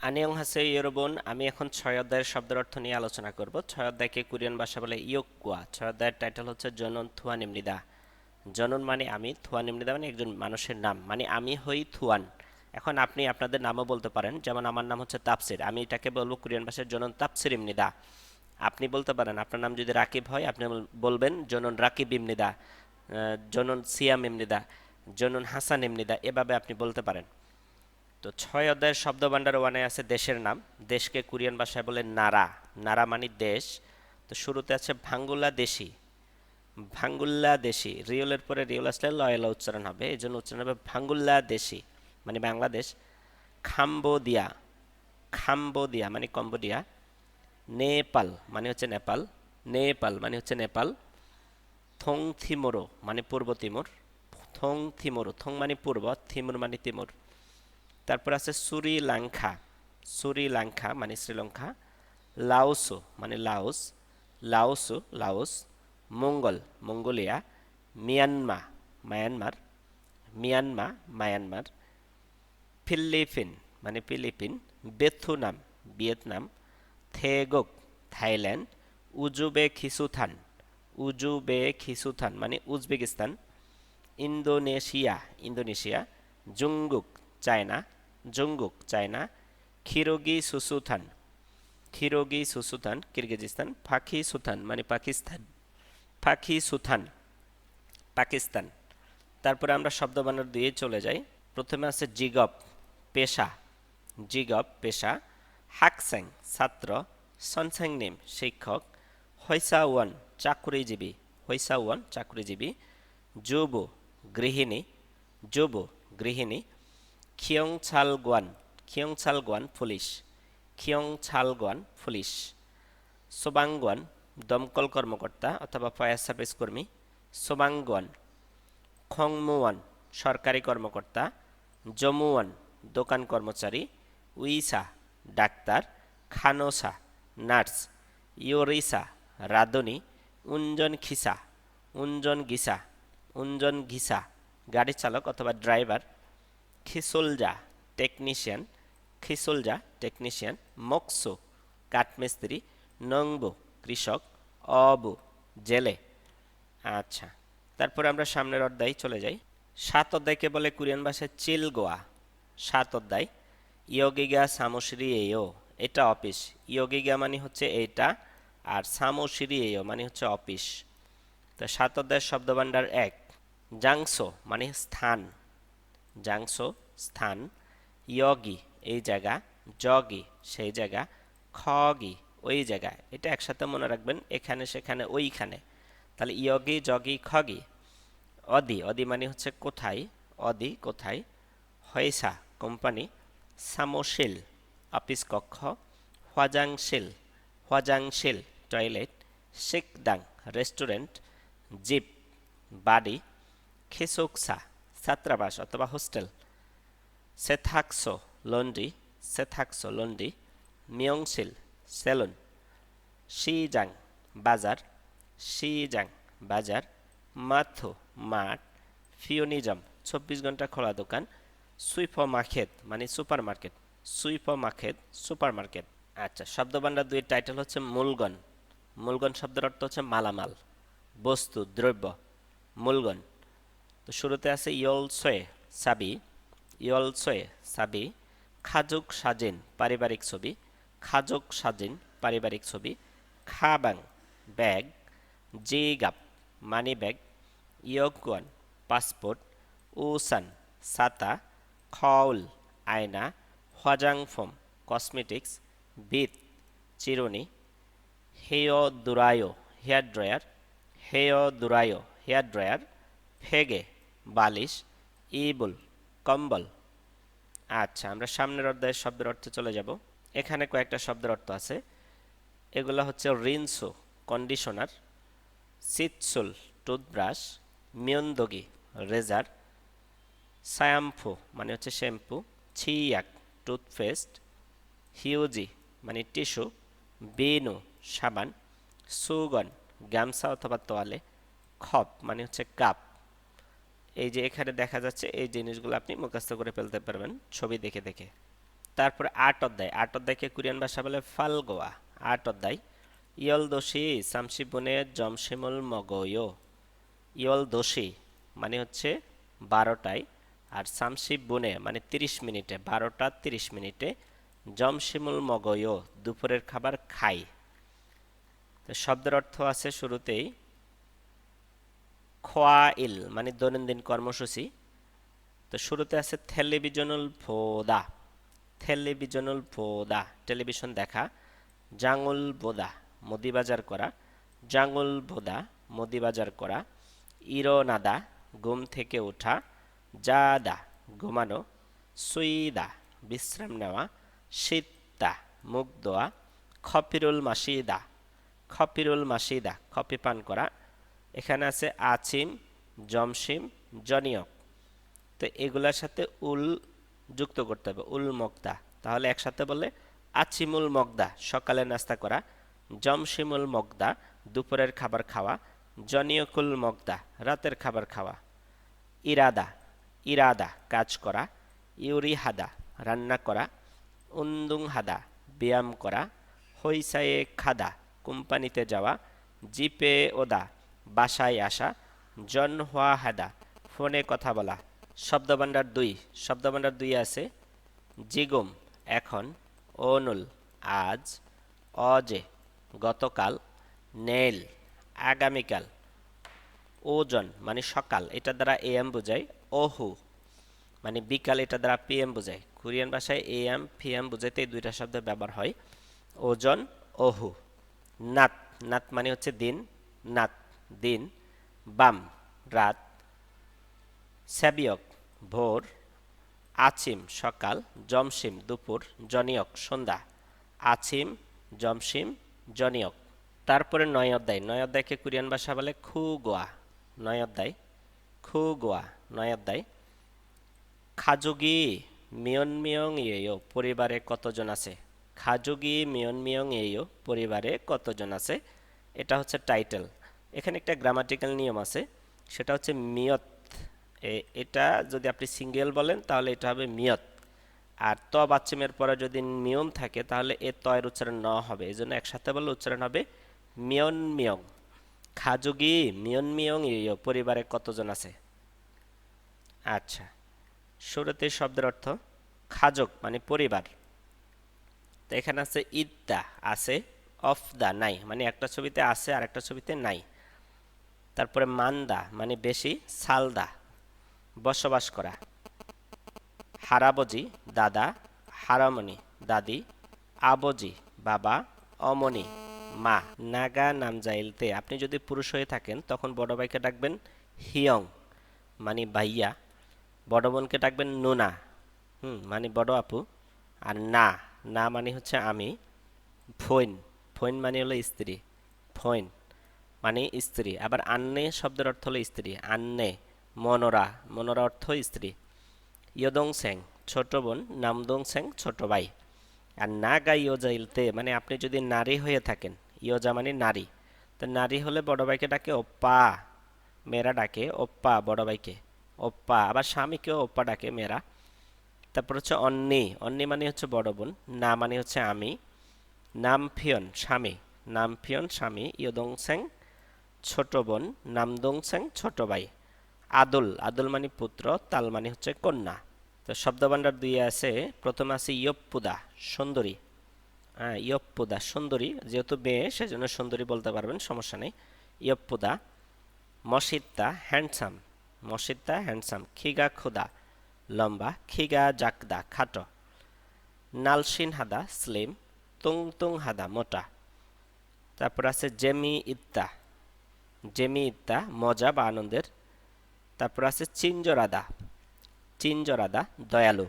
আনিয়ংহাসে ইয়োরবন। আমি এখন 6 অধ্যায়ের শব্দের অর্থ নিয়ে আলোচনা করব। 6 অধ্যায়কে কোরিয়ান ভাষা বলে ইয়োকুয়া। 6 অধ্যায়ের টাইটেল হচ্ছে জনন থুয়ানিমনিদা। জনন মানে আমি, থুয়ানিমনিদা মানে একজন মানুষের নাম, মানে আমি হই থুয়ান। এখন আপনি আপনাদের নামও বলতে পারেন, যেমন আমার নাম হচ্ছে তাপসির, আমি এটাকে বলবো কোরিয়ান ভাষায় জনন তাপসির ইমনিদা। আপনি বলতে পারেন আপনার নাম যদি রাকিব হয়, আপনি বলবেন জনন রাকিব ইমনিদা, জনন সিয়াম ইমনিদা, জনন হাসান ইমনিদা, এভাবে আপনি বলতে পারেন। তো 6 অধ্যায়ের শব্দভাণ্ডার ওয়ানে আছে দেশের নাম। দেশকে কোরিয়ান ভাষায় বলে নারা। নারা মানে দেশ। তো শুরুতে আছে ভাঙ্গুলা দেশি। ভাঙ্গুল্লা দেশি, রিওলের পরে রিওল আসলে লয়লা উচ্চারণ হবে, এই জন্য উচ্চারণ হবে ভাঙ্গুল্লা দেশি, মানে বাংলাদেশ। খাম্বোদিয়া। খাম্বোদিয়া মানে কম্বোডিয়া। নেপাল মানে হচ্ছে নেপাল। নেপাল মানে হচ্ছে নেপাল। থং থিমোরো মানে পূর্ব তিমুর। থং থিমোরো, থং মানে পূর্ব, থিমুর মানে তিমুর। তারপর আছে শ্রীলঙ্কা। শ্রীলঙ্কা মানে শ্রীলঙ্কা। লাওসো মানে লাওস। লাওসো লাওস। মঙ্গল Mongolia. Myanmar Myanmar. Myanmar Myanmar. Philippine মানে ফিলিপিন। বেথুনাম ভিয়েতনাম। থেগোক থাইল্যান্ড। উজবেকিস্তান। উজবেকিস্তান মানে উজবেকিস্তান। Indonesia Indonesia. জুঙ্গুক চায়না। জুঙ্গুক চায়না। খিরোগি সুসুথান। খিরোগি সুসুথান কিরগিজস্তান। পাখি সুথান মানে পাকিস্তান। পাখি সুথান পাকিস্তান। তারপরে আমরা শব্দ বানান দিয়ে চলে যাই। প্রথমে আছে জিগপ পেশা। জিগপ পেশা। হাকস্যাং ছাত্র। সনস্যাংনিম শিক্ষক। হৈসাওয়ান চাকুরিজীবী। হৈসাওয়ান চাকুরিজীবী। জুবু গৃহিণী। জুবু গৃহিণী। খিয়ংছালগোয়ান। খিয়ংছালগোয়ান পুলিশ। খিয়ংছালগোয়ান পুলিশ। সোবাংগোয়ান দমকল কর্মকর্তা অথবা ফায়ার সার্ভিস কর্মী। সোবাংগোয়ান। খংমুয়ান সরকারি কর্মকর্তা। জমুয়ান দোকান কর্মচারী। উইসা ডাক্তার। খানোসা নার্স। ইয়োরিসা রাঁধুনি। উঞ্জন খিসা। উঞ্জন গিসা। উঞ্জন ঘিসা গাড়ি চালক অথবা ড্রাইভার। খিসুলজা টেকনিশিয়ান। খিসুলজা টেকনিশিয়ান। মকসু কাঠমিস্ত্রি। নংবু কৃষক। অবু জেলে। আচ্ছা, তারপরে আমরা সামনের অধ্যায় চলে যাই। 7 অধ্যায়কে বলে কোরিয়ান ভাষায় চিলগোয়া। 7 অধ্যায়। ইয়োগিগা সামোশরি এও, এটা অফিস। ইয়োগিগা মানে হচ্ছে এইটা, আর সামোশরি এও মানে হচ্ছে অফিস। তো 7 অধ্যায়ের শব্দভাণ্ডার 1। জাংসো মানে স্থান। জাংসো স্থান। ইয়গি এই জায়গা। জগি সেই জায়গা। খগি ওই জায়গা। এটা একসাথে মনে রাখবেন, এখানে সেখানে ওইখানে। তাহলে ইয়গি জগি খগি। অদি অদি মানে হচ্ছে কোথায়। অদি কোথায়। হয়সা কোম্পানি। সামোশিল অফিস কক্ষ। হ্বাজাংশিল হ্বাজাংশিল টয়লেট। শিকদাং রেস্টুরেন্ট। জিপ বাড়ি। খিসুকসা ছাত্রাবাস অথবা হোস্টেল। সেথাকসো লন্ড্রি। সেথাকসো লন্ড্রি। মিয়ংশিল সেলুন। শিজাং বাজার। শিজাং বাজার। মাথু মাঠ। ফিওনিজম 24 ঘন্টা খোলা দোকান। সুইপার মার্কেট মানে super market. Sweeper market super market. আচ্ছা, শব্দভাণ্ডার 2 এর টাইটেল হচ্ছে মূলগণ। মূলগণ শব্দের অর্থ হচ্ছে মালামাল, বস্তু, দ্রব্য। মূলগণ। তো শুরুতে আছে ইয়লসয়ে সাবি। ইয়লসয়ে সাবি। খাজুক সাজিন পারিবারিক ছবি। খাজুক সাজিন পারিবারিক ছবি। খাবাং ব্যাগ। জিগাপ মানি ব্যাগ। ইয়গুয়ান পাসপোর্ট। উসান ছাতা। খউল আয়না। হ্বাজাংফম কসমেটিক্স। বিত চিরুনি। হেয় দুরায়ো হেয়ার ড্রায়ার। হেয় দুরায়ো হেয়ার ড্রায়ার। ফেগে বালিশ। ইবুল কম্বল। আচ্ছা, আমরা সামনের অধ্যায়ের শব্দের অর্থে চলে যাব। এখানে কয়েকটা শব্দের অর্থ আছে। এগুলো হচ্ছে রিনসো কন্ডিশনার। সিটসুল টুথব্রাশ। মিয়ন্দগি রেজার। শ্যাম্পু মানে হচ্ছে শ্যাম্পু। ছিয়াক টুথপেস্ট। হিউজি মানে টিস্যু। বেনু সাবান। সুগন গামছা অথবা তোয়ালে। খপ মানে হচ্ছে কাপ। এই যে এখানে দেখা যাচ্ছে, এই জিনিসগুলো আপনি মুখস্থ করে ফেলতে পারবেন ছবি দেখে দেখে। তারপরে ৮ অধ্যায়কে কোরিয়ান ভাষা বলে ফালগোয়া। ৮ অধ্যায় ইয়ল দোষী সামসি বনে জমশিমুল মগয়। ইয়ল দোষী মানে হচ্ছে ১২টায়, আর সামসি বনে মানে ৩০ মিনিটে, ১২টা ৩০ মিনিটে, জমশিমুল মগয় দুপুরের খাবার খাই। তো শব্দের অর্থ আছে শুরুতেই খোয়াইল মানে দৈনন্দিন কর্মসূচি। তো শুরুতে আছে টেলিভিশনুল ভোদা, টেলিভিশনুল ভোদা টেলিভিশন দেখা। জাঙ্গুল বোদা মুদি বাজার করা, জাঙ্গুল বোদা মুদি বাজার করা। ইরোনাদা ঘুম থেকে ওঠা, জাদা ঘুমানো, সুইদা বিশ্রাম নেওয়া, শীতা মুখ ধোয়া, খপিরুল মাসিদা, খপিরুল মাসিদা কফি পান করা। এখানে আছে আচিম, জমসিম, জনিয়ক। তো এগুলোর সাথে উল যুক্ত করতে হবে, উল মগদা। তাহলে একসাথে বললে আচিমুল মগদা সকালে নাস্তা করা, জমসিমুল মগদা দুপুরের খাবার খাওয়া, জনিয়কুল মগদা রাতের খাবার খাওয়া। ইরাদা, ইরাদা কাজ করা, ইউরিহাদা রান্না করা, উন্দুং হাদা ব্যায়াম করা, হইসায়ে খাদা কোম্পানিতে যাওয়া, জিপে ওদা বাসায় আসা, জনহোয়া হাদা ফোনে কথা বলা। শব্দভাণ্ডার ২, শব্দভাণ্ডার ২ আছে জিগুম এখন, ওনুল আজ, অজে গতকাল, নেল আগামীকাল, ওজন মানে সকাল, এটা দ্বারা এএম বোঝায়, ওহু মানে বিকাল, এটা দ্বারা পিএম বোঝায়। কোরিয়ান ভাষায় এএম পিএম বোঝাইতে এই দুইটা শব্দ ব্যবহার হয়, ওজন, ওহু। নাত, নাত মানে হচ্ছে দিন, নাত দিন। বাম রাত, স্যাবিয়ক ভোর, আচিম সকাল, জমসিম দুপুর, জনিয়ক সন্ধ্যা। আচিম, জমসিম, জনিয়ক। তারপরে ৯ অধ্যায়, ৯ অধ্যায়কে কোরিয়ান ভাষা বলে খুগোয়া। ৯ অধ্যায় খুগোয়া। ৯ অধ্যায় খাজুগি মিয়নমিয়ং ইয়েও পরিবারে কতজন আছে। খাজুগি মিয়নমিয়ং ইয়েও পরিবারে কতজন আছে, এটা হচ্ছে টাইটেল। এখানে একটা গ্রামাটিক্যাল নিয়ম আছে, সেটা হচ্ছে মিয়ত। এটা যদি আপনি সিঙ্গেল বলেন তাহলে এটা হবে মিয়ত, আর ত বাচ্চিমের পরে যদি নিয়ম থাকে তাহলে এ তয়ের উচ্চারণ ন হবে, এই জন্য একসাথে বললে উচ্চারণ হবে মিয়নমিয়ং। খাজুগি মিয়নমিয়ং ইয়েও পরিবারে কতজন আছে। আচ্ছা, শুরুতে শব্দের অর্থ খাজক মানে পরিবার। তো এখানে আছে ইদ্দা আছে, অফ দা নাই মানে একটা ছবিতে আছে আর একটা ছবিতে নাই। তারপরে মান্দা মানে বেশি, সালদা বসবাস করা। হারাবজি দাদা, হারামণি দাদি, আবজি বাবা, অমনি মা। নাগা নামজাইলতে আপনি যদি পুরুষ হয়ে থাকেন তখন বড় ভাইকে ডাকবেন হিয়ং মানে ভাইয়া, বড় বোনকে ডাকবেন নুনা মানে বড় আপু, আর না, না মানে হচ্ছে আমি। ফৈন, ফৈন মানে হলো স্ত্রী, ফৈন মানে স্ত্রী। আবার আন্নে শব্দের অর্থ হলো স্ত্রী, আন্নে। মনোরা, মনোরা অর্থ স্ত্রী। ইয়দং স্যাং ছোট বোন, নামদং স্যাং ছোট ভাই। আর নাগা ইয়োজাইলতে মানে আপনি যদি নারী হয়ে থাকেন, ইয়োজা মানে নারী, তো নারী হলে বড় ভাইকে ডাকে ওপ্পা, মেয়েরা ডাকে ওপ্পা বড় ভাইকে, ওপ্পা। আবার স্বামীকেও ওপ্পা ডাকে মেয়েরা। তারপর হচ্ছে অন্নি, অন্নি মানে হচ্ছে বড় বোন, না মানে হচ্ছে আমি। নামফিয়ন স্বামী, নামফিয়ন স্বামী, ইয়দং স্যাং ছোট বোন, নামদং স্যাং ছোট ভাই। আদুল, আদুল মানে পুত্র, তাল মানে হচ্ছে কন্যা। তো শব্দভাণ্ডার ২ আছে, প্রথমে আছে ইয়প্পুদা সুন্দরী। হ্যাঁ, ইয়প্পুদা সুন্দরী, যেহেতু মেয়ে সেজন্য সুন্দরী বলতে পারবেন, সমস্যা নেই। ইয়প্পুদা। মসিত্তা হ্যান্ডসাম, মসিত্তা হ্যান্ডসাম। খিগা খুদা লম্বা, খিগা জাকদা খাটো। নালসিন হাদা স্লিম, তুং তুং হাদা মোটা। তারপর আছে জেমি ইত্তা, জেমি ইত্তা মজা বা আনন্দের। তারপর আছে চিঞ্জরাদা, চিঞ্জরাদা দয়ালু।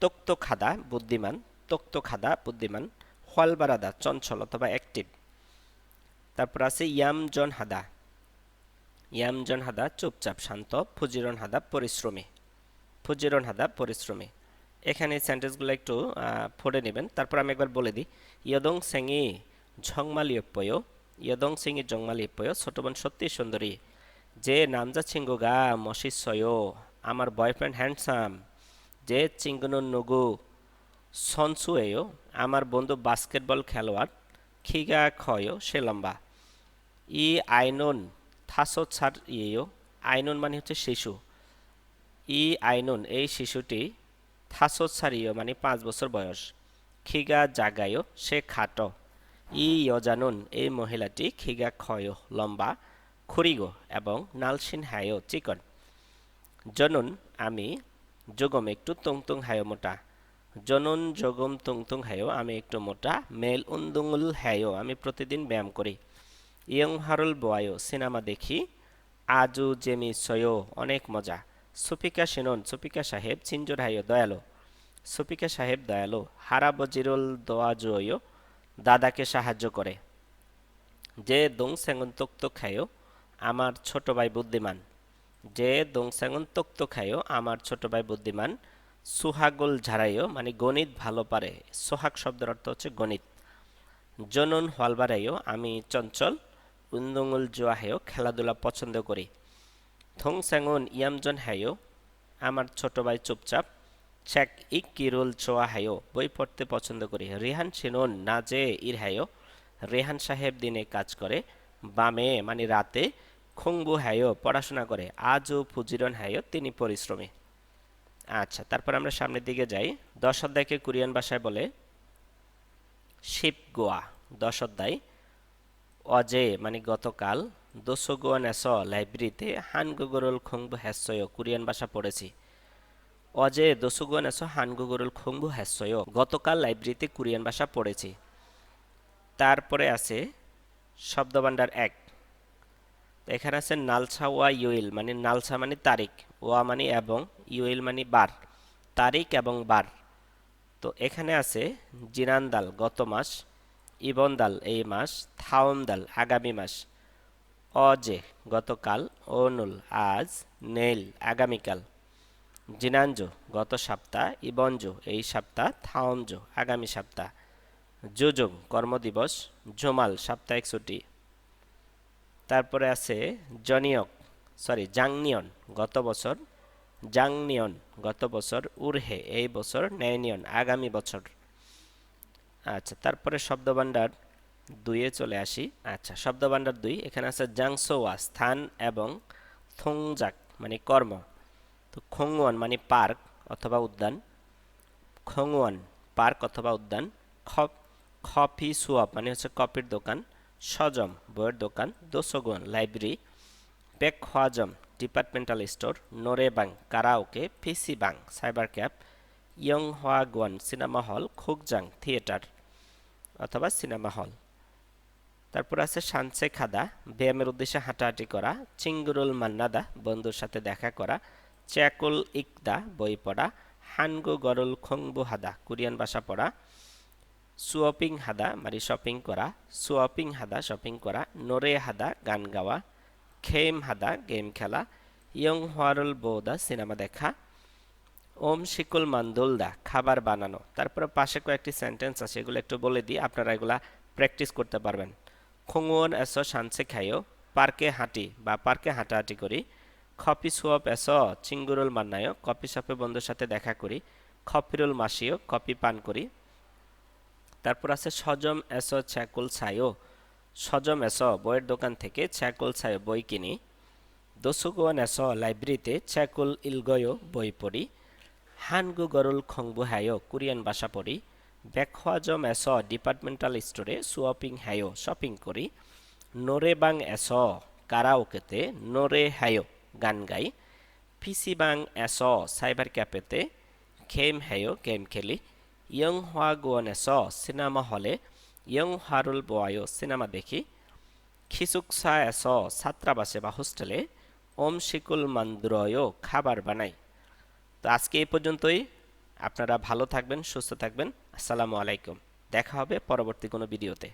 তোক্তো খাদা বুদ্ধিমান, তোক্তো খাদা বুদ্ধিমান। হলবারাদা চঞ্চল অথবা অ্যাক্টিভ। তারপর আছে ইয়ামজন হাদা, ইয়ামজন হাদা চুপচাপ শান্ত। ফুজিরন হাদা পরিশ্রমী, ফুজিরন হাদা পরিশ্রমী। এখানে সেন্টেন্সগুলো একটু পড়ে নেবেন, তারপর আমি একবার বলে দিই। ইয়দং সেঙি ঝংমাল ইয়প্পয়, ইয়দং সেঙি জংমাল ইয়প্পয় ছোট বোন সত্যি সুন্দরী। যে নামজা ছিঙ্গুগা মশিসয় আমার বয়ফ্রেন্ড হ্যান্ডসাম। যে চিঙ্গুনুন নুগু সনসুয়েও আমার বন্ধু বাস্কেটবল খেলোয়াড়। খিগা খয়ও সে লম্বা। ই আইনুন থাসো ছাড় ইয়েও, আইনুন মানে হচ্ছে শিশু। ই আইনুন এই শিশুটি, থাসো ছাড়িও মানে 5 বছর বয়স। খিগা জাগায়ও সে খাটো। ই ইয়জানুন এই মহিলাটি, খিগা খয়ও লম্বা, খুরিগো এবং নালসিন হায়ও চিকন। জনুন আমি, যোগম একটু, তুংতুং হায়ো মোটা। জনুন যোগম তুংতুং হায়ো আমি একটু মোটা। মেল উন্দুঙুল হায়ো আমি প্রতিদিন ব্যায়াম করি। ইয়ং হারুল বোয়ায়ো সিনেমা দেখি। আজু জেমি সয়ো অনেক মজা। সুপিকা সেনন সুপিকা সাহেব, চিঞ্জোর হায়ো দয়ালু। সুপিকা সাহেব দয়ালু। হারা বজিরুল দোয়াজুয়ো দাদাকে সাহায্য করে। যে দং স্যাঙ্গন তোক্তো খায়ো আমার ছোট ভাই বুদ্ধিমান। যে দং স্যাঙ্গন তোক্তো খায়ো আমার ছোট ভাই বুদ্ধিমান। সুহাগুল ঝাড়াইও মানে গণিত ভালো পারে। সোহাগ শব্দের অর্থ হচ্ছে গণিত। জনন হলবারাইও আমি চঞ্চল। উন্দুঙুল জোয়াহেও খেলাধুলা পছন্দ করি। থং স্যাঙ্গন ইয়ামজন হাইও আমার ছোট ভাই চুপচাপ। চেক ইক কিরুল চোয়া হাইও বই পড়তে পছন্দ করি। রেহান সিনুন না যে ইর হাইও রেহান সাহেব দিনে কাজ করে। বামে মানে রাতে। খুংবু হাইও পড়াশোনা করে। আজও ফুজিরন হাইও তিনি পরিশ্রমী। আচ্ছা, তারপর আমরা সামনের দিকে যাই। 10 অধ্যায়কে কোরিয়ান ভাষায় বলে শিপ গোয়া। 10 অধ্যায়। অজে মানে গতকাল। দোসোগোয়ান এস লাইব্রেরিতে হানগুগরুল খংবু হ্যাসয় কোরিয়ান ভাষা পড়েছি। অজে দোসোগোয়ান এস হানগুগরুল খংবু হ্যাসয় গতকাল লাইব্রেরিতে কোরিয়ান ভাষা পড়েছি। তারপরে আছে শব্দভাণ্ডার 1। এখানে আছে নালসা ওয়া ইউইল মানে নালসা মানে তারিখ, ওয়া মানে এবং, ইউইল মানে বার। তারিখ এবং বার। তো এখানে আছে জিনান্দাল গত মাস, ইবনদাল এই মাস, থাওমদাল আগামী মাস। অজে গতকাল, ওনুল আজ, নেইল আগামীকাল। জিনানজো গত সপ্তাহ, ইবনজো এই সপ্তাহ, থাওমজো আগামী সপ্তাহ। জুজুং কর্মদিবস, জুমাল সাপ্তাহিক ছুটি। তারপরে আছে জাংনিয়ন গত বছর, জাংনিয়ন গত বছর, উরহে এই বছর, নেয়নিয়ন আগামী বছর। আচ্ছা, তারপরে শব্দভাণ্ডার 2-এ চলে আসি। আচ্ছা, শব্দভাণ্ডার 2 এখানে আছে জাংসোয়া স্থান এবং থংজাক মানে কর্ম। তো খংওয়ান মানে পার্ক অথবা উদ্যান। খংওয়ান পার্ক অথবা উদ্যান। কফি সুয়াপ মানে হচ্ছে কফির দোকান। সজম বইয়ের দোকান। দোসোগুয়ান লাইব্রেরি। পেকহোয়াজম ডিপার্টমেন্টাল স্টোর। নোরেবাং কারাওকে। পিসি বাং cyber cafe. ইয়ংহোয়াগুয়ান cinema hall. খুকজাং theatre অথবা সিনেমা হল। তারপর আছে সানসে খাদা ব্যায়ামের উদ্দেশ্যে হাঁটাহাঁটি করা। চিঙ্গুরুল মান্নাদা বন্ধুর সাথে দেখা করা। চ্যাকুল ইকদা বই পড়া। হানগু গরুল খংবু হাদা কোরিয়ান ভাষা পড়া। সুয়পিং হাদা মানে শপিং করা। সুয়পিং হাদা শপিং করা। নোরে হাদা গান গাওয়া। খেম হাদা গেম খেলা। ইয়ং হোয়ারুল বোদা সিনেমা দেখা। ওম শিকুল মান্দুলদা খাবার বানানো। তারপরে পাশে কয়েকটি সেন্টেন্স আছে, এগুলো একটু বলে দিই, আপনারা এগুলা প্র্যাকটিস করতে পারবেন। খংওন এসো সানসে খাইও পার্কে হাঁটি বা পার্কে হাঁটাহাঁটি করি। কফি শপ এসো চিঙ্গুরুল মান্নায়ও কফি শপে বন্ধুর সাথে দেখা করি। কফিরুল মাসিও কফি পান করি। তারপর আছে সজম এসো ছ্যাকুল ছাইও, সজম এসো বইয়ের দোকান থেকে ছ্যাকুল ছাইও বই কিনি। দোসুগুয়ান এসো লাইব্রেরিতে ছ্যাকুল ইলগয়ও বই পড়ি। হানগু গরুল খংবু হ্যায়ো কোরিয়ান ভাষা পড়ি। ব্যাকহোয়াজম এস ডিপার্টমেন্টাল স্টোরে সুয়পিং হ্যায়ো শপিং করি। নোরেবাং এস কারাওকেতে নোরে হ্যায়ো গান গাই। পিসিবাং এস সাইবার ক্যাফেতে খেম হ্যায়ো গেম খেলি। ইয়ং হোয়া গুয়ান এস সিনেমা হলে ইয়ং হারুল বোয়ায়ো সিনেমা দেখি। খিসুকসা এস ছাত্রাবাসে বা হোস্টেলে ওম শিকুল মান্দুরয়ও খাবার বানাই। তো আজকে এই পর্যন্তই। আপনারা ভালো থাকবেন, সুস্থ থাকবেন। আসসালামু আলাইকুম। দেখা হবে পরবর্তী কোনো ভিডিওতে।